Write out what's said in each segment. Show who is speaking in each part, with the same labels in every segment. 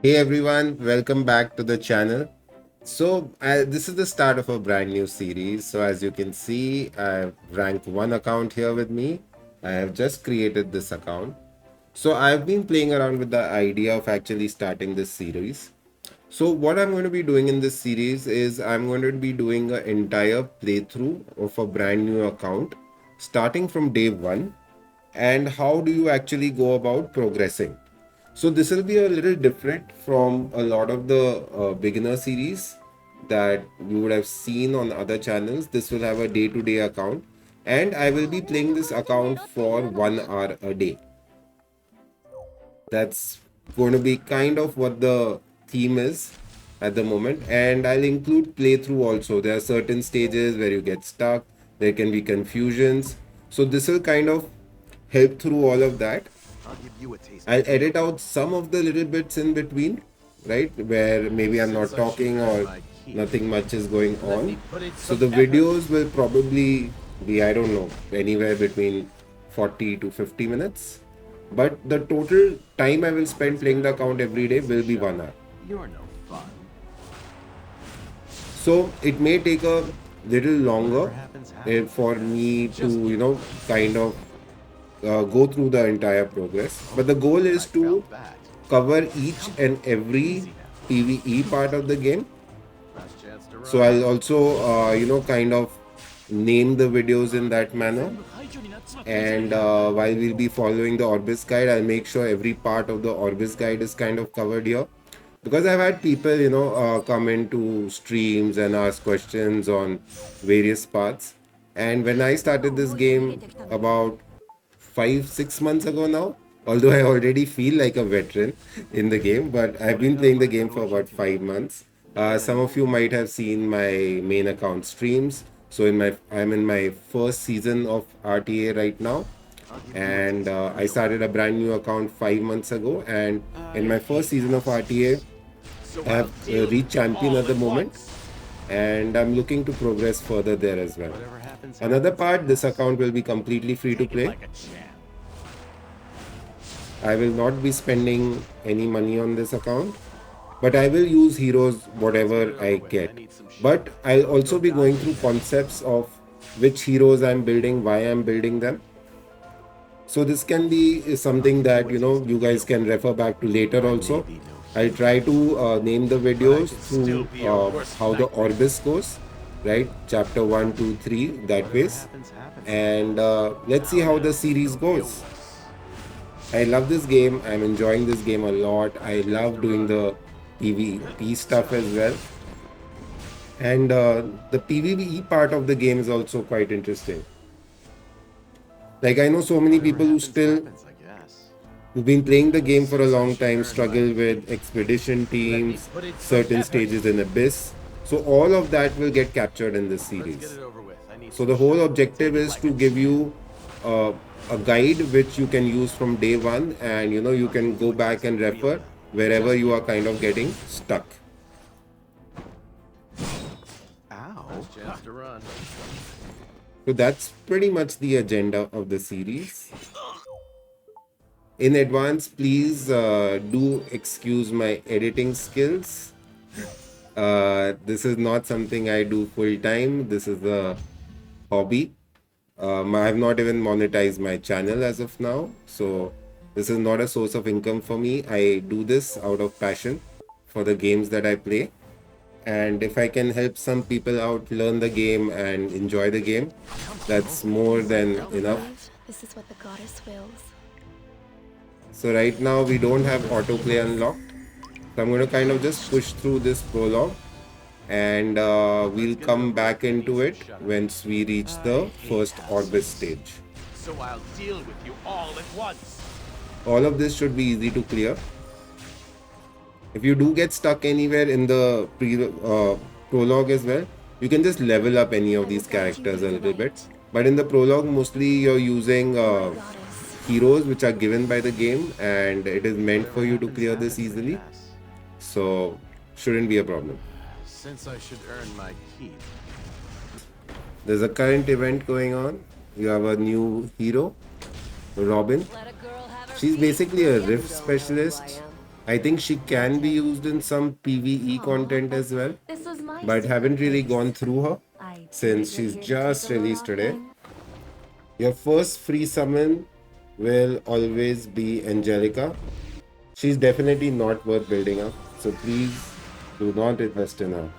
Speaker 1: Hey everyone, welcome back to the channel. This is the start of a brand new series. So as you can see, I've ranked one account here with me. I have just created this account. So I've been playing around with the idea of actually starting this series. So what I'm going to be doing in this series is I'm going to be doing an entire playthrough of a brand new account, starting from day one. And how do you actually go about progressing? So this will be a little different from a lot of the beginner series that you would have seen on other channels. This will have a day-to-day account, and I will be playing this account for 1 hour a day. That's going to be kind of what the theme is at the moment, and I'll include playthrough also. There are certain stages where you get stuck, there can be confusions. So this will kind of help through all of that. I'll edit out some of the little bits in between, right? Where maybe I'm not talking or nothing much is going on. So the videos will probably be, I don't know, anywhere between 40 to 50 minutes. But the total time I will spend playing the account every day will be 1 hour.
Speaker 2: You're no fun.
Speaker 1: So it may take a little longer for me to, kind of go through the entire progress. But the goal is to cover each and every PvE part of the game. So I'll also, kind of name the videos in that manner. And while we'll be following the Orbis guide, I'll make sure every part of the Orbis guide is kind of covered here. Because I've had people, come into streams and ask questions on various parts. And when I started this game about 5-6 months ago now, although I already feel like a veteran in the game, but I've been playing the game for about 5 months. Some of you might have seen my main account streams. So I'm in my first season of RTA right now, and I started a brand new account 5 months ago. And in my first season of RTA, I have reached champion at the moment, and I'm looking to progress further there as well. Another part, this account will be completely free to play. I will not be spending any money on this account, but I will use heroes whatever I get. But I'll also be going through concepts of which heroes I'm building, why I'm building them. So this can be something that you guys can refer back to later also. I'll try to name the videos through how the Orbis goes, right? Chapter 1, 2, 3, that ways. And let's see how the series goes. I love this game. I'm enjoying this game a lot. I love doing the PvP stuff as well. And the PvE part of the game is also quite interesting. Like, I know so many people who've been playing the game for a long time struggle with expedition teams, certain stages in Abyss. So all of that will get captured in this series. So the whole objective is to give you a guide which you can use from day one, and you can go back and refer wherever you are kind of getting stuck.
Speaker 2: Chance to run.
Speaker 1: So that's pretty much the agenda of the series. In advance, please do excuse my editing skills. This is not something I do full time. This is a hobby. I have not even monetized my channel as of now. So this is not a source of income for me. I do this out of passion for the games that I play. And if I can help some people out learn the game and enjoy the game, that's more than enough.
Speaker 3: This is what the goddess wills.
Speaker 1: So right now we don't have autoplay unlocked. So I'm going to kind of just push through this prologue, and we'll come back into it once we reach the first Orbis stage.
Speaker 2: So I'll deal with you all at once.
Speaker 1: All of this should be easy to clear. If you do get stuck anywhere in the prologue as well, you can just level up any of these characters a little bit. But in the prologue, mostly you're using heroes which are given by the game, and it is meant for you to clear this easily. So shouldn't be a problem.
Speaker 2: Since I should earn my keep.
Speaker 1: There's a current event going on. You have a new hero, Robin.
Speaker 3: Let a girl have
Speaker 1: She's basically a rift specialist. I think she can be used in some PvE content as well,
Speaker 3: This was my
Speaker 1: but haven't really
Speaker 3: secret
Speaker 1: gone
Speaker 3: place.
Speaker 1: through her
Speaker 3: I
Speaker 1: since
Speaker 3: take it
Speaker 1: she's
Speaker 3: you're here to
Speaker 1: just
Speaker 3: take a load
Speaker 1: released
Speaker 3: off
Speaker 1: today.
Speaker 3: things?
Speaker 1: Your first free summon will always be Angelica. She's definitely not worth building up, so please do not invest in her.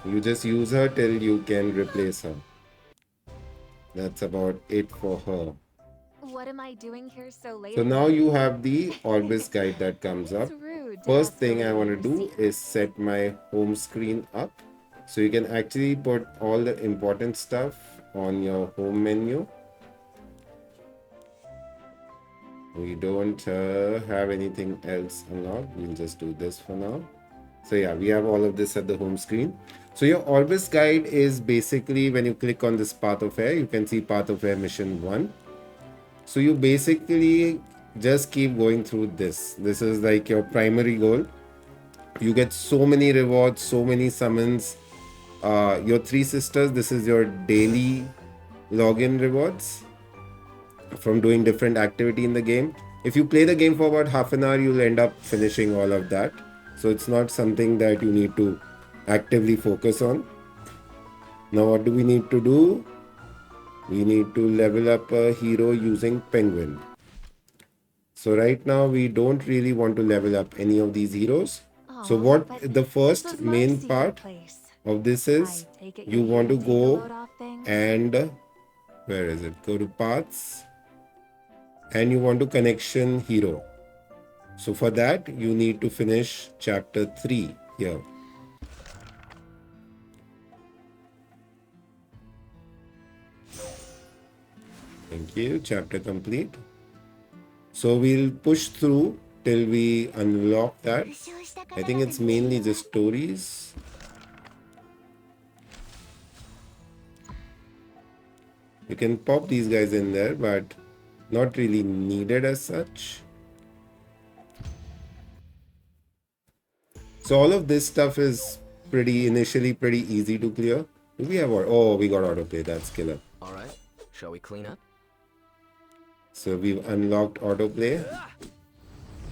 Speaker 1: You just use her till you can replace her. That's about it for her.
Speaker 3: What am I doing here so late?
Speaker 1: So now you have the Orbis guide that comes up.
Speaker 3: It's rude to
Speaker 1: First
Speaker 3: ask a
Speaker 1: thing I want
Speaker 3: lady
Speaker 1: to
Speaker 3: for
Speaker 1: do is set my home screen up. So you can actually put all the important stuff on your home menu. We don't have anything else unlocked. We'll just do this for now. So yeah, we have all of this at the home screen. So your Orbis guide is basically when you click on this Path of Air, you can see Path of Air Mission 1. So you basically just keep going through this. This is like your primary goal. You get so many rewards, so many summons. Your three sisters, this is your daily login rewards from doing different activity in the game. If you play the game for about half an hour, you'll end up finishing all of that. So it's not something that you need to actively focus on. Now what do we need to do? We need to level up a hero using Penguin. So right now we don't really want to level up any of these heroes. So what the first main part of this is, you want to go and where is it? Go to paths and you want to connection hero. So for that you need to finish chapter 3 here. Thank you. Chapter complete. So we'll push through till we unlock that. I think it's mainly just stories. You can pop these guys in there, but not really needed as such. So all of this stuff is initially pretty easy to clear. Do we have we got autoplay, that's killer.
Speaker 4: Alright, shall we clean up?
Speaker 1: So we've unlocked autoplay.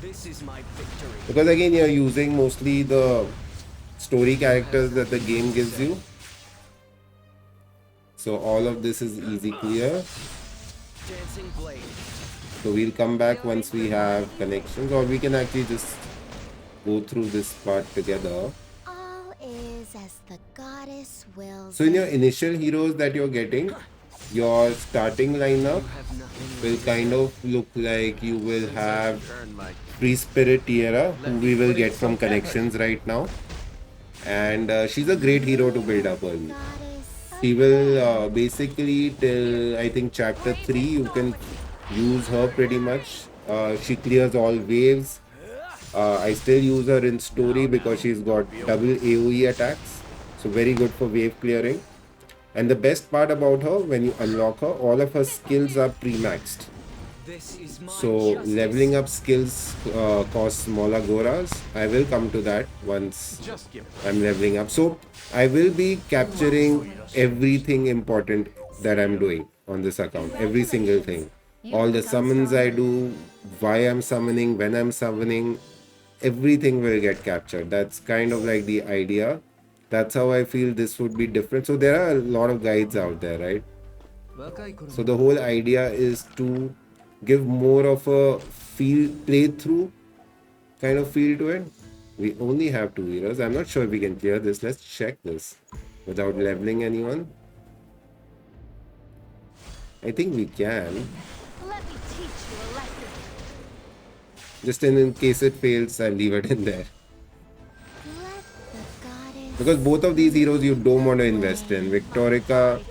Speaker 4: This is my victory.
Speaker 1: Because again, you're using mostly the story characters that the game gives you. So all of this is easy clear.
Speaker 4: Dancing blade.
Speaker 1: So we'll come back once we have connections, or we can actually just go through this part together.
Speaker 5: All is as the goddess wills.
Speaker 1: So in your initial heroes that you're getting, your starting lineup will kind of look like you will have Free Spirit Tiara, who we will get from connections right now. And she's a great hero to build up early. She will basically till I think chapter 3 you can use her pretty much. She clears all waves. I still use her in story because she's got double AoE attacks. So very good for wave clearing. And the best part about her, when you unlock her, all of her skills are pre-maxed. So leveling up skills costs smaller Goras. I will come to that once I'm leveling up. So I will be capturing everything important that I'm doing on this account. Every single thing. All the summons I do, why I'm summoning, when I'm summoning, everything will get captured. That's kind of like the idea. That's how I feel this would be different. So there are a lot of guides out there, right? So the whole idea is to give more of a playthrough kind of feel to it. We only have 2 heroes. I'm not sure if we can clear this. Let's check this without leveling anyone. I think we can.
Speaker 3: Let me teach you a lesson.
Speaker 1: Just in case it fails, I'll leave it in there. Because both of these heroes you don't want to invest in. Victorica,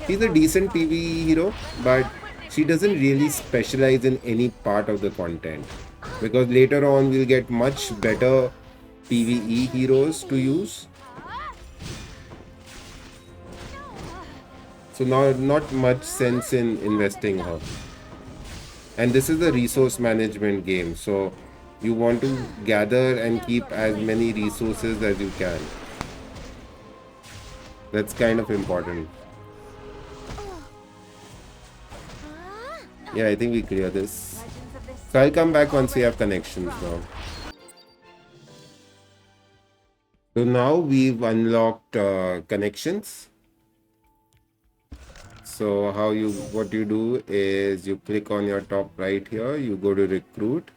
Speaker 1: she's a decent PvE hero, but she doesn't really specialize in any part of the content. Because later on we'll get much better PvE heroes to use. So now not much sense in investing her. And this is a resource management game, so you want to gather and keep as many resources as you can. That's kind of important. Yeah, I think we clear this.
Speaker 3: Legends of this
Speaker 1: So I'll
Speaker 3: state
Speaker 1: come back
Speaker 3: have
Speaker 1: once we have
Speaker 3: already been
Speaker 1: connections now.
Speaker 3: described.
Speaker 1: So now we've unlocked connections. So what you do is you click on your top right here, you go to recruit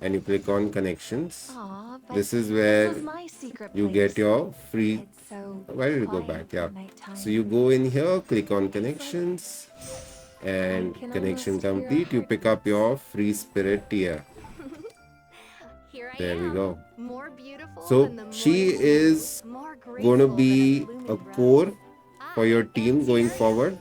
Speaker 1: and you click on connections.
Speaker 3: Aw, but
Speaker 1: This is
Speaker 3: this
Speaker 1: where
Speaker 3: was my secret
Speaker 1: you
Speaker 3: place.
Speaker 1: get your free.
Speaker 3: It's so
Speaker 1: Why did you go
Speaker 3: quiet
Speaker 1: back? Yeah.
Speaker 3: at nighttime.
Speaker 1: So you go in here, click on connections, and
Speaker 3: I can
Speaker 1: connection
Speaker 3: almost hear a
Speaker 1: complete. You pick up your free spirit tier.
Speaker 5: Here I
Speaker 1: There we
Speaker 5: am.
Speaker 1: go.
Speaker 5: More beautiful
Speaker 1: So
Speaker 5: than the
Speaker 1: she
Speaker 5: morning dew,
Speaker 1: is
Speaker 5: more
Speaker 1: going to
Speaker 5: graceful
Speaker 1: be
Speaker 5: than
Speaker 1: a
Speaker 5: blooming
Speaker 1: core
Speaker 5: rose.
Speaker 1: for your team going forward,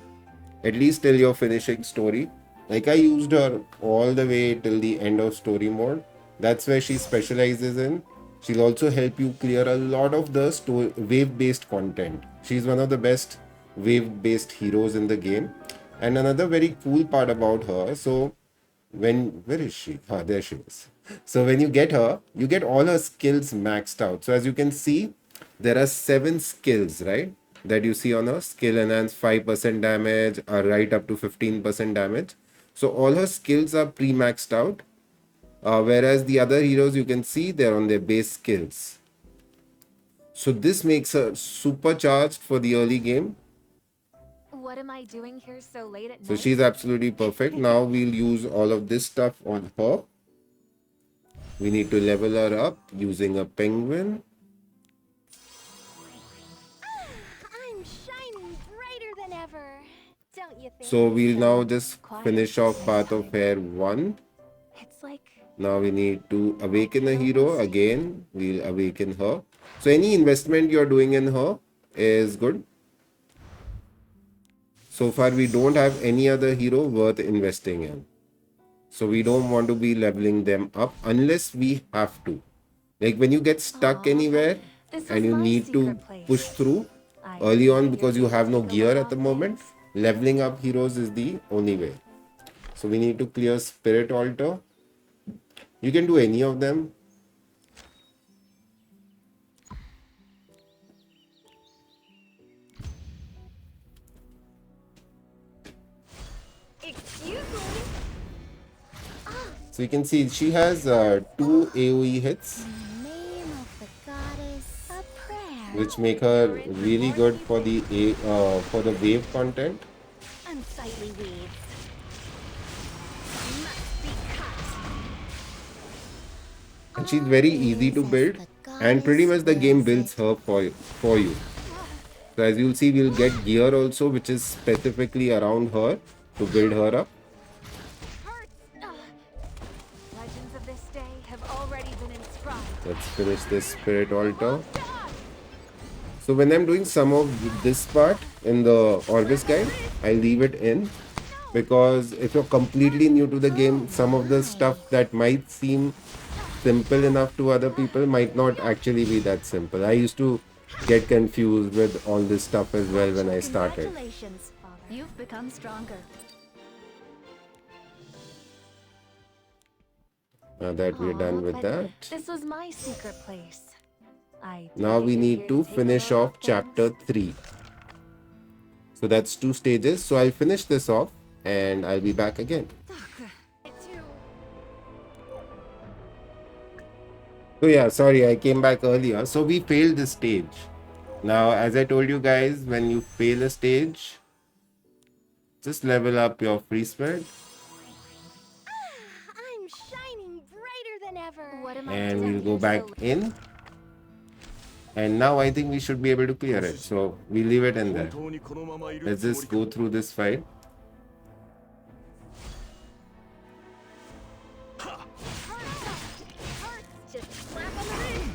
Speaker 1: at least till your finishing story. Like I used her all the way till the end of story mode. That's where she specializes in. She'll also help you clear a lot of the wave-based content. She's one of the best wave-based heroes in the game. And another very cool part about her, so where is she? Ah, there she is. So when you get her, you get all her skills maxed out. So as you can see, there are 7 skills, right? That you see on her. Skill enhance 5% damage, or right up to 15% damage. So all her skills are pre-maxed out. Whereas the other heroes, you can see they're on their base skills. So this makes her supercharged for the early game.
Speaker 3: What am I doing here so late at
Speaker 1: So
Speaker 3: night?
Speaker 1: she's absolutely perfect. Now we'll use all of this stuff on her. We need to level her up using a penguin.
Speaker 5: I'm shining brighter than ever. Don't you think?
Speaker 1: So we'll now
Speaker 3: So
Speaker 1: just
Speaker 3: quiet
Speaker 1: finish
Speaker 3: at
Speaker 1: off Path of
Speaker 3: nighttime.
Speaker 1: Hair 1.
Speaker 3: It's like
Speaker 1: Now we need to awaken a hero again. We'll awaken her. So any investment you're doing in her is good. So far we don't have any other hero worth investing in. So we don't want to be leveling them up unless we have to. Like when you get stuck
Speaker 3: Aw,
Speaker 1: anywhere
Speaker 3: this
Speaker 1: and
Speaker 3: was
Speaker 1: you
Speaker 3: my
Speaker 1: need to
Speaker 3: secret place.
Speaker 1: push through
Speaker 3: I
Speaker 1: early on
Speaker 3: figured
Speaker 1: because you
Speaker 3: you'd
Speaker 1: have no
Speaker 3: take a
Speaker 1: gear
Speaker 3: look
Speaker 1: at the
Speaker 3: on
Speaker 1: moment,
Speaker 3: things.
Speaker 1: leveling up heroes is the only way. So we need to clear Spirit Altar. You can do any of them.
Speaker 5: Excuse me.
Speaker 1: So you can see she has 2 AoE hits,
Speaker 5: Name of the goddess. A prayer.
Speaker 1: which make her really good for the for the wave content.
Speaker 5: Unsightly weeds. Must be cut.
Speaker 1: And she's very easy to build, and pretty much the game builds her for you. So as you'll see, we'll get gear also, which is specifically around her to build her up.
Speaker 3: legends of this day have already been inscribed.
Speaker 1: Let's finish this Spirit Altar. So when I'm doing some of this part in the Orbis guide, I leave it in because if you're completely new to the game, some of the stuff that might seem simple enough to other people might not actually be that simple. I used to get confused with all this stuff as well when I started.
Speaker 5: Congratulations, Father. You've become stronger.
Speaker 1: Now that we're done
Speaker 3: Aw,
Speaker 1: with
Speaker 3: but
Speaker 1: that,
Speaker 3: this was my secret place. I
Speaker 1: now we
Speaker 3: figured
Speaker 1: need
Speaker 3: you'd
Speaker 1: to
Speaker 3: take a
Speaker 1: finish
Speaker 3: look
Speaker 1: off
Speaker 3: at
Speaker 1: chapter
Speaker 3: things.
Speaker 1: 3. So that's 2 stages. So I'll finish this off and I'll be back again. So yeah, sorry, I came back earlier. So we failed this stage. Now, as I told you guys, when you fail a stage, just level up your free spirit.
Speaker 5: I'm shining brighter than ever.
Speaker 3: What am I
Speaker 1: And
Speaker 3: doing
Speaker 1: we'll go
Speaker 3: here
Speaker 1: back
Speaker 3: so late?
Speaker 1: in. And now I think we should be able to clear it. So we leave it in there. Let's just go through this fight.
Speaker 5: Just slap on the wrist.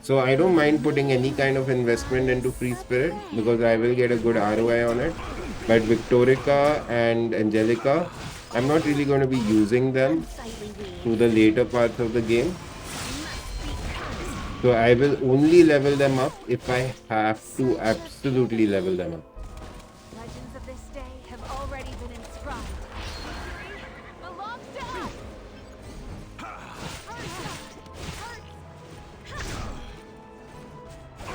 Speaker 1: So I don't mind putting any kind of investment into free spirit because I will get a good ROI on it. But Victorica and Angelica, I'm not really going to be using them
Speaker 5: Unsightly weeds.
Speaker 1: through the later parts of the game. So I will only level them up if I have to absolutely level them up.
Speaker 3: Legends of this day have already been inscribed. The long shot!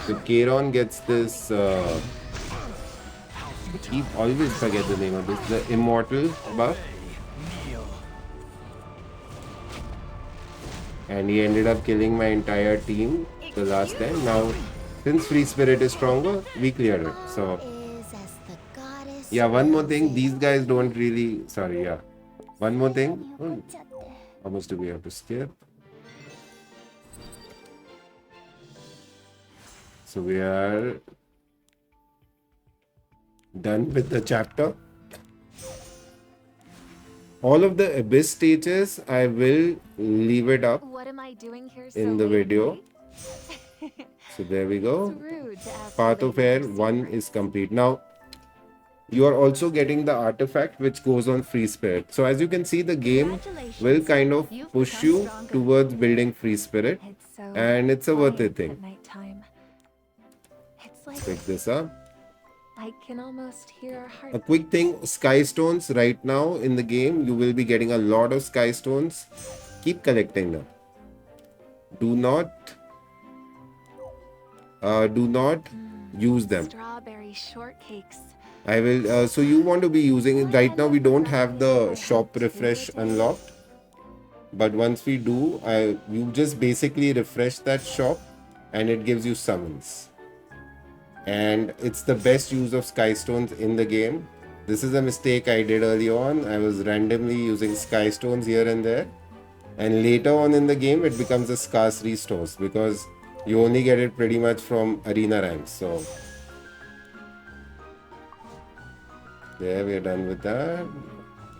Speaker 1: So Kieran gets this, I always forget the name of this, the Immortal buff. And he ended up killing my entire team the last time. Now, since Free Spirit is stronger, we cleared it. So,
Speaker 5: Is as the goddess
Speaker 1: yeah, one more
Speaker 5: wills
Speaker 1: thing.
Speaker 5: it.
Speaker 1: These guys don't really. Sorry, yeah. One more thing.
Speaker 5: 最後に怒っちゃって。
Speaker 1: How much do we have to skip? So, we are done with the chapter. All of the abyss stages, I will leave it up
Speaker 3: What am I doing here so
Speaker 1: in the
Speaker 3: late,
Speaker 1: video.
Speaker 3: right?
Speaker 1: So there we go.
Speaker 3: It's rude to ask
Speaker 1: Path
Speaker 3: a
Speaker 1: of
Speaker 3: lady
Speaker 1: Heir
Speaker 3: for
Speaker 1: 1
Speaker 3: secrets.
Speaker 1: is complete. Now, you are also getting the artifact which goes on Free Spirit. So as you can see, the game will kind of
Speaker 3: You've
Speaker 1: push
Speaker 3: become
Speaker 1: you
Speaker 3: stronger.
Speaker 1: towards building Free Spirit.
Speaker 3: It's so
Speaker 1: And it's a worth it
Speaker 3: quiet
Speaker 1: thing.
Speaker 3: at nighttime. It's like
Speaker 1: Pick this up.
Speaker 3: I can almost hear our hearts.
Speaker 1: A quick thing, Sky Stones right now in the game, you will be getting a lot of Sky Stones. Keep collecting them. Do not use them.
Speaker 3: Strawberry shortcakes.
Speaker 1: I will. So you want to be using it right now. We don't have the shop refresh unlocked, but once we do, you just basically refresh that shop, and it gives you summons. And it's the best use of Sky Stones in the game. This is a mistake I did early on. I was randomly using Sky Stones here and there, and later on in the game, it becomes a scarce resource because you only get it pretty much from arena ranks. So there, we are done with that.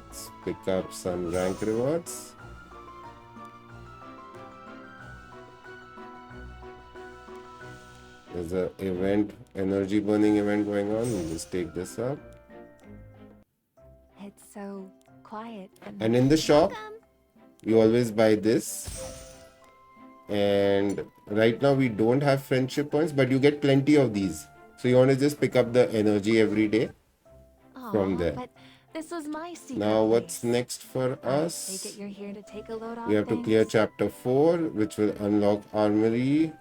Speaker 1: Let's pick up some rank rewards. There's a event, energy burning event going on. We'll just take this up.
Speaker 3: It's so quiet.
Speaker 1: And in the shop, you always buy this. And right now we don't have friendship points, but you get plenty of these. So you want to just pick up the energy every day from there.
Speaker 3: But this was my secret
Speaker 1: Now what's
Speaker 3: place.
Speaker 1: next for
Speaker 3: Take
Speaker 1: us?
Speaker 3: it you're here to take a load off
Speaker 1: We have to clear
Speaker 3: things?
Speaker 1: chapter 4, which will unlock armory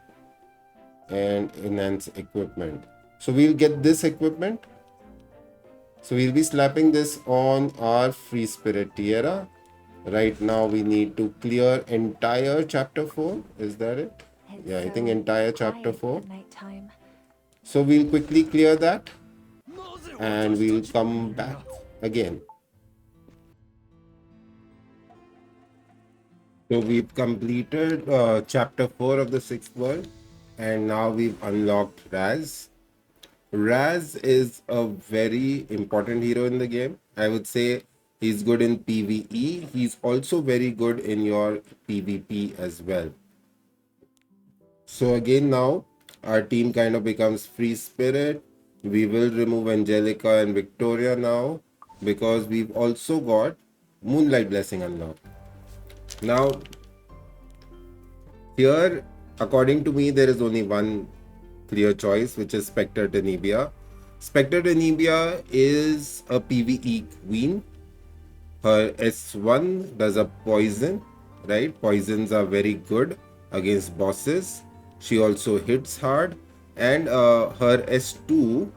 Speaker 1: and enhance equipment. So we'll get this equipment. So we'll be slapping this on our Free Spirit Tiara. Right now we need to clear entire chapter 4. Is that it?
Speaker 3: It's
Speaker 1: Yeah, I
Speaker 3: so
Speaker 1: think entire chapter
Speaker 3: quiet
Speaker 1: 4.
Speaker 3: at nighttime.
Speaker 1: So we'll quickly clear that and we'll come back again. So we've completed chapter 4 of the 6th world, and now we've unlocked Raz. Raz is a very important hero in the game. I would say he's good in PvE. He's also very good in your PvP as well. So again, now our team kind of becomes Free Spirit. We will remove Angelica and Victoria now because we've also got Moonlight Blessing unlocked. Now, here, according to me, there is only one clear choice, which is Spectre Tenebia. Spectre Tenebia is a PvE queen. Her S1 does a poison, right? Poisons are very good against bosses. She also hits hard, and her S2,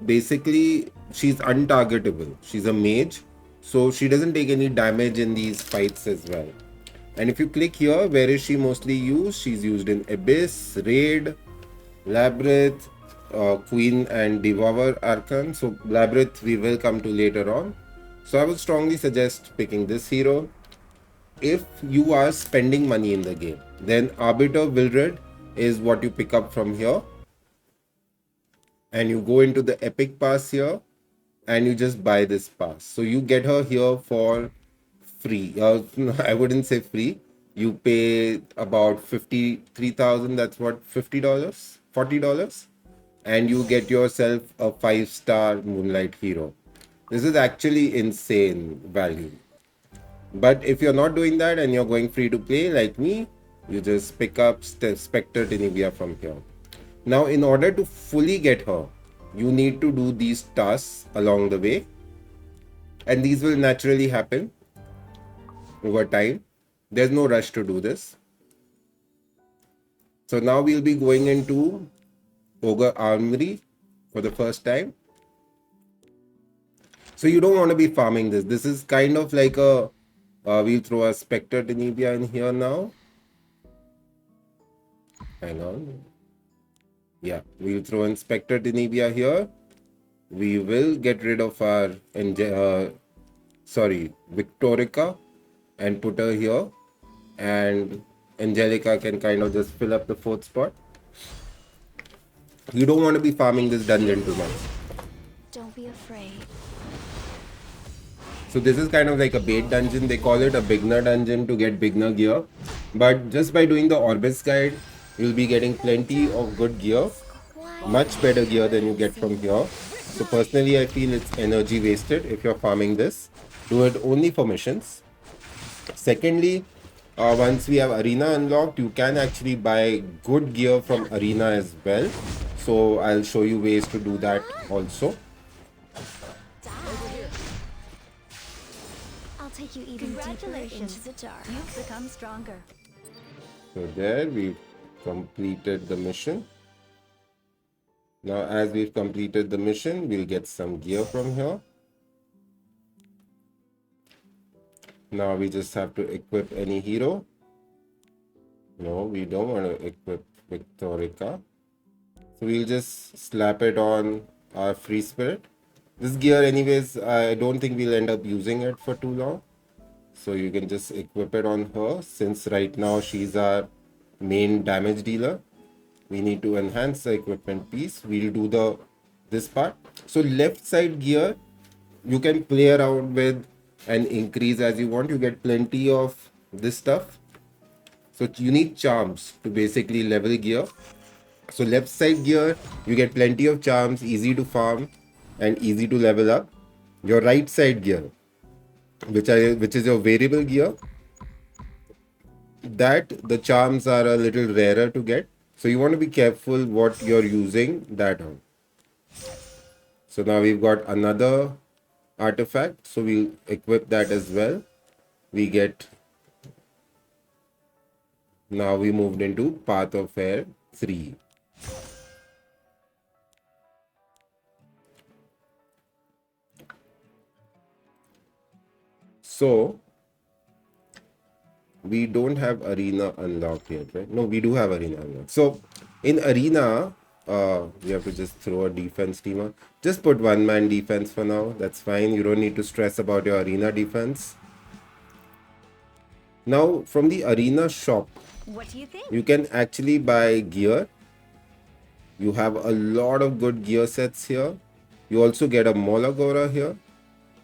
Speaker 1: basically, she's untargetable. She's a mage, so she doesn't take any damage in these fights as well. And if you click here, where is she mostly used? She's used in Abyss, Raid, Labyrinth, Queen and Devour Archon. So Labyrinth we will come to later on. So I would strongly suggest picking this hero. If you are spending money in the game, then Arbiter Wilred is what you pick up from here. And you go into the Epic Pass here and you just buy this pass. So you get her here for free. I wouldn't say free. You pay about 53,000. That's what, $50, $40, and you get yourself a 5-star Moonlight hero. This is actually insane value. But if you're not doing that and you're going free to play like me, you just pick up Spectre Tenebia from here. Now, in order to fully get her, you need to do these tasks along the way, and these will naturally happen over time. There's no rush to do this. So now we'll be going into Ogre Armory for the first time. So you don't want to be farming this. This is kind of like a We'll throw a Spectre Denebia in here now. Hang on. Yeah, we'll throw in Spectre Denebia here. We will get rid of our Victorica and put her here. And Angelica can kind of just fill up the 4th spot. You don't want to be farming this dungeon too much.
Speaker 5: Don't be afraid.
Speaker 1: So this is kind of like a bait dungeon. They call it a beginner dungeon to get beginner gear. But just by doing the Orbis guide, you'll be getting plenty of good gear. Much better gear than you get from here. So personally, I feel it's energy wasted if you're farming this. Do it only for missions. Secondly, once we have Arena unlocked, you can actually buy good gear from Arena as well. So I'll show you ways to do that also.
Speaker 5: I'll take you even deeper into the dark.
Speaker 3: You've become stronger.
Speaker 1: So there we've completed the mission. Now as we've completed the mission, we'll get some gear from here. Now we just have to equip any hero. No, we don't want to equip Victorica. So we'll just slap it on our free spirit. This gear anyways, I don't think we'll end up using it for too long. So you can just equip it on her, since right now she's our main damage dealer. We need to enhance the equipment piece. We'll do this part. So left side gear, you can play around with and increase as you want. You get plenty of this stuff. So you need charms to basically level gear. So left side gear, you get plenty of charms, easy to farm and easy to level up. Your right side gear, which is your variable gear, that the charms are a little rarer to get. So you want to be careful what you're using that on. So now we've got another artifact, so we'll equip that as well. Now we moved into Path of Heir 3. So we don't have Arena unlocked yet, right? No, we do have Arena unlocked. So in Arena, we have to just throw a defense team. Just put one-man defense for now. That's fine. You don't need to stress about your Arena defense. Now from the Arena shop,
Speaker 3: What do you think?
Speaker 1: you can actually buy gear. You have a lot of good gear sets here. You also get a Molagora here.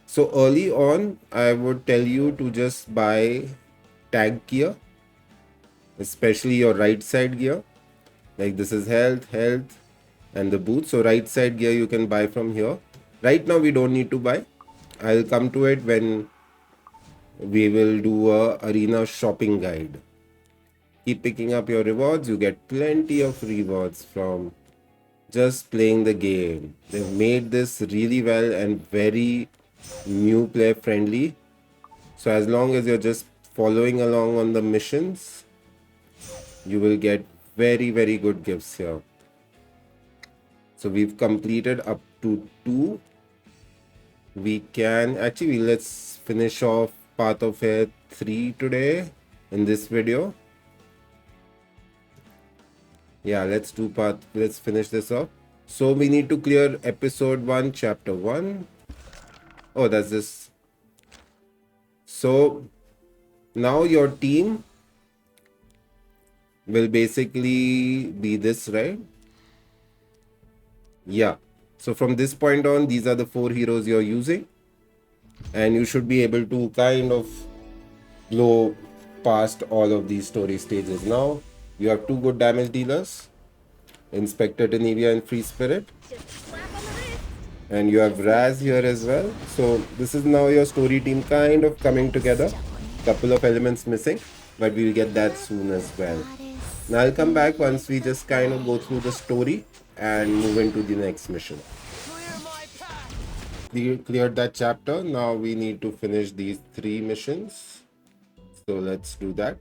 Speaker 1: So early on, I would tell you to just buy tank gear, especially your right side gear. Like this is health, and the boots. So right side gear you can buy from here. Right now we don't need to buy. I'll come to it when we will do a arena shopping guide. Keep picking up your rewards. You get plenty of rewards from just playing the game. They've made this really well and very new player friendly. So as long as you're just following along on the missions, you will get very good gifts here. So we've completed up to 2. We can actually, let's finish off Path of Heir 3 today in this video. Yeah, let's finish this off. So we need to clear episode 1, chapter 1. Oh, that's this. So now your team will basically be this, right? Yeah. So from this point on, these are the 4 heroes you're using. And you should be able to kind of blow past all of these story stages. Now you have 2 good damage dealers, Inspector Denevia and Free Spirit. And you have Raz here as well. So this is now your story team kind of coming together. Couple of elements missing, but we'll get that soon as well. Now I'll come back once we just kind of go through the story and move into the next mission. We cleared that chapter. Now we need to finish these 3 missions. So let's do that.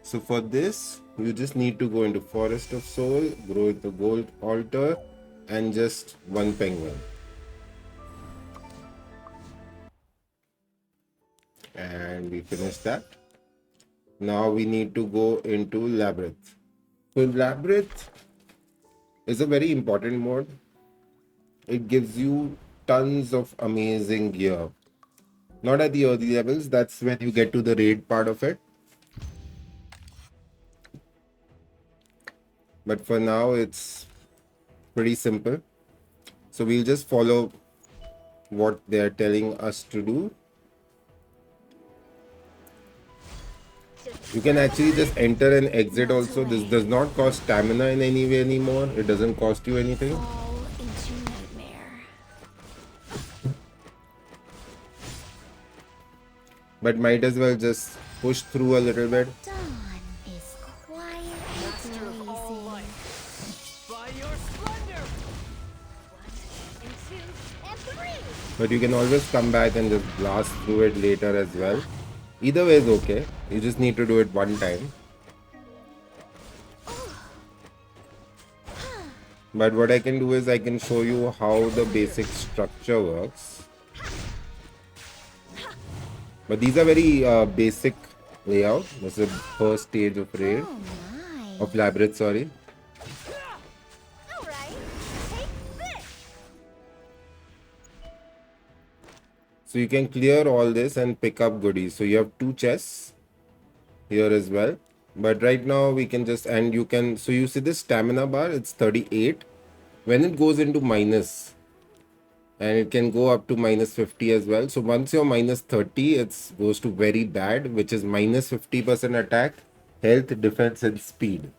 Speaker 1: So for this, you just need to go into Forest of Soul, grow the gold altar, and just 1 penguin. And we finished that. Now we need to go into Labyrinth. So Labyrinth is a very important mode. It gives you tons of amazing gear. Not at the early levels, that's when you get to the raid part of it. But for now, it's pretty simple. So we'll just follow what they're telling us to do. You can actually just enter and exit also. This does not cost stamina in any way anymore. It doesn't cost you anything.
Speaker 5: Fall into nightmare.
Speaker 1: But might as well just push through a little bit.
Speaker 5: Dawn is quietly
Speaker 4: Master of all
Speaker 5: blazing.
Speaker 4: life, by your splendor!
Speaker 5: 1 and 2 and 3.
Speaker 1: But you can always come back and just blast through it later as well. Either way is okay. You just need to do it one time. But what I can do is I can show you how the basic structure works. But these are very basic layout. This is the first stage of raid,
Speaker 5: Oh my.
Speaker 1: of Labyrinth, sorry.
Speaker 5: All right. Take this.
Speaker 1: So you can clear all this and pick up goodies. So you have 2 chests here as well. But right now we can just, and you can, so you see this stamina bar, it's 38. When it goes into minus, and it can go up to minus 50 as well. So once you're minus 30, it goes to very bad, which is minus 50% attack, health, defense, and speed.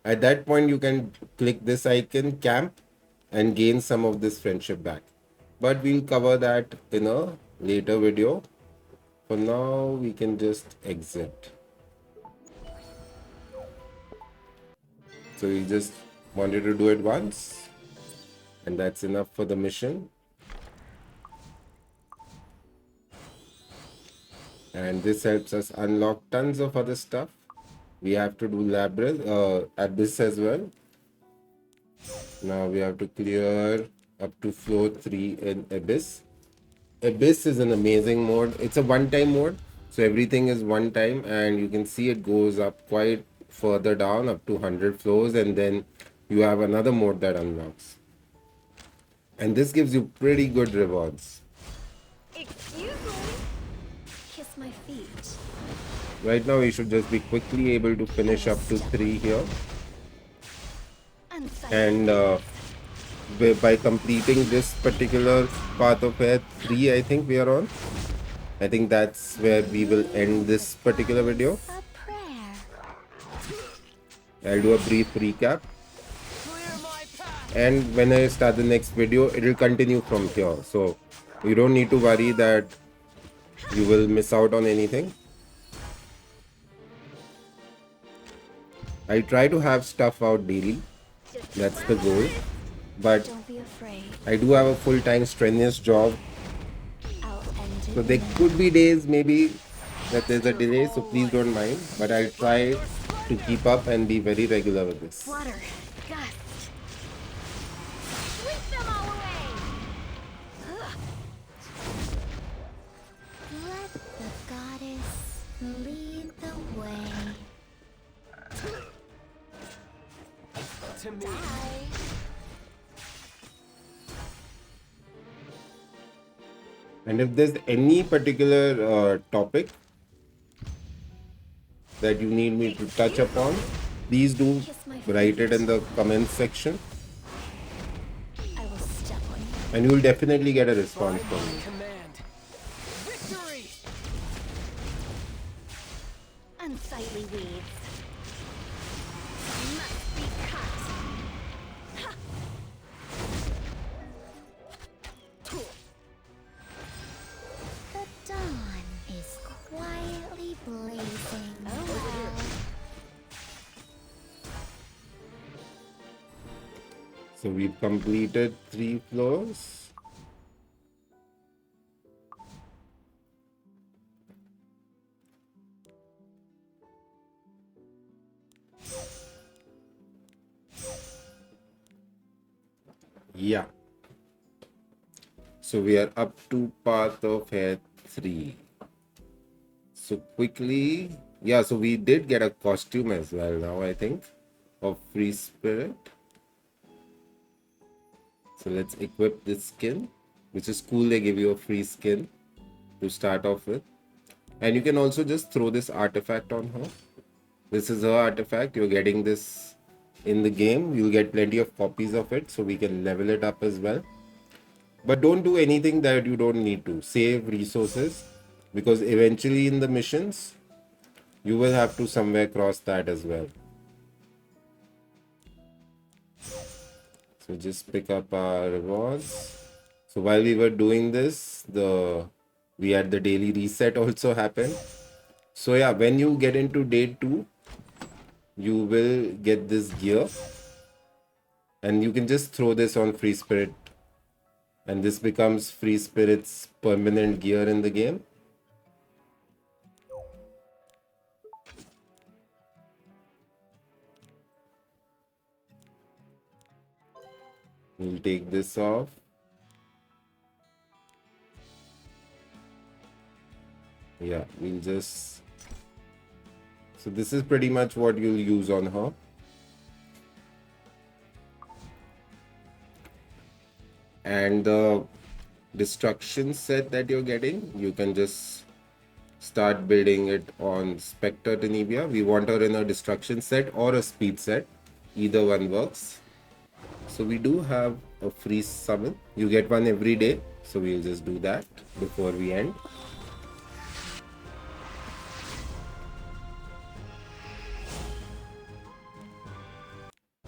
Speaker 1: At that point, you can click this icon, camp, and gain some of this friendship back. But we'll cover that in a later video. For now, we can just exit. So we just wanted to do it once, and that's enough for the mission. And this helps us unlock tons of other stuff. We have to do Labyrinth, Abyss as well. Now we have to clear up to floor 3 in Abyss. Abyss is an amazing mode. It's a one-time mode, so everything is one time, and you can see it goes up quite further down, up to 100 floors, and then you have another mode that unlocks. And this gives you pretty good rewards.
Speaker 5: Excuse me. Kiss my feet.
Speaker 1: Right now, we should just be quickly able to finish up to 3 here. And by completing this particular path of heir 3, I think we are on. I think that's where we will end this particular video.
Speaker 5: A prayer.
Speaker 1: I'll do a brief recap.
Speaker 4: Clear my path!
Speaker 1: And when I start the next video, it will continue from here. So you don't need to worry that you will miss out on anything. I try to have stuff out daily. That's the goal. But
Speaker 5: Don't be afraid.
Speaker 1: I do have a full-time strenuous job.
Speaker 5: I'll end it.
Speaker 1: So there could be days maybe that there's a delay. So please don't mind. But I'll try to keep up and be very regular with this.
Speaker 5: Water. Gust. Sweep them all away. Let the goddess lead the way.
Speaker 4: To me.
Speaker 1: And if there's any particular topic that you need me to touch upon, please do write it in the comments section,
Speaker 5: I will step on you.
Speaker 1: and you will definitely get a response
Speaker 4: By
Speaker 1: from
Speaker 4: my
Speaker 1: me.
Speaker 4: command. Victory!
Speaker 5: Unsightly weeds. Must be cut. Ha! The dawn is quietly blazing. Oh well.
Speaker 1: So we've completed 3 floors. Yeah. So we are up to path of heir 3. So quickly, yeah, so we did get a costume as well now, I think, of free spirit. So let's equip this skin, which is cool. They give you a free skin to start off with. And you can also just throw this artifact on her. This is her artifact. You're getting this in the game. You'll get plenty of copies of it, so we can level it up as well. But don't do anything that you don't need to. Save resources, because eventually in the missions, you will have to somewhere cross that as well. So just pick up our rewards. So while we were doing this, we had the daily reset also happen. So yeah, when you get into day 2, you will get this gear. And you can just throw this on free spirit. And this becomes free spirit's permanent gear in the game. We'll take this off. Yeah, we'll just... So this is pretty much what you'll use on her. And the destruction set that you're getting, you can just start building it on Spectre Tenebia. We want her in a destruction set or a speed set. Either one works. So we do have a free summon. You get one every day. So we'll just do that before we end.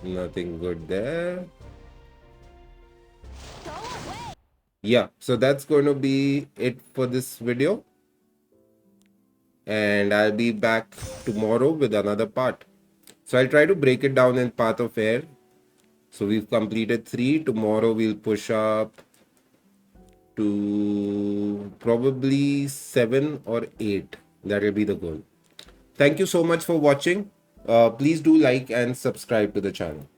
Speaker 1: Nothing good there. Yeah, so that's going to be it for this video. And I'll be back tomorrow with another part. So I'll try to break it down in Path of Heir. So we've completed 3. Tomorrow we'll push up to probably 7 or 8. That will be the goal. Thank you so much for watching. Please do like and subscribe to the channel.